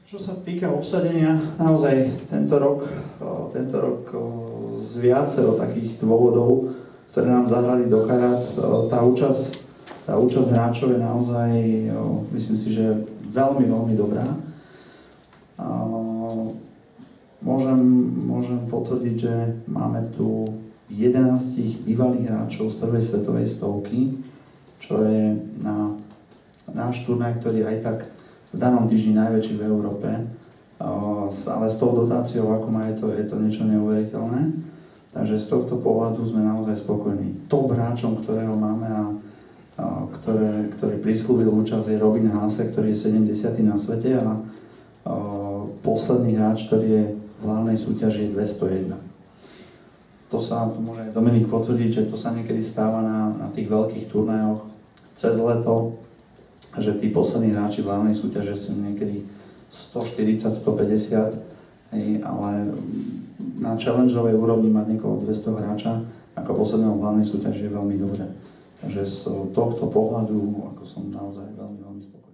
Čo sa týka obsadenia, naozaj tento rok z viacero takých dôvodov, ktoré nám zahrali do karát, tá účasť hráčov je naozaj, myslím si, že veľmi, veľmi dobrá. Môžem potvrdiť, že máme tu 11 bývalých hráčov z prvej svetovej stovky, čo je na náš turnaj, ktorý aj tak v danom týždni najväčší v Európe, ale s tou dotáciou, ako má, je to niečo neuveriteľné. Takže z tohto pohľadu sme naozaj spokojní. Top hráčom, ktorého máme a ktorý prislúbil účasť, je Robin Haase, ktorý je 70. na svete a posledný hráč, ktorý je v hlavnej súťaži, je 201. To môže aj Dominik potvrdiť, že to sa niekedy stáva na tých veľkých turnajoch cez leto, že tí poslední hráči v hlavnej súťaže sú niekedy 140, 150, ale na challengeovej úrovni mať niekoho 200 hráča ako posledného v hlavnej súťaži je veľmi dobré. Takže z tohto pohľadu, ako som naozaj veľmi, veľmi spokojný.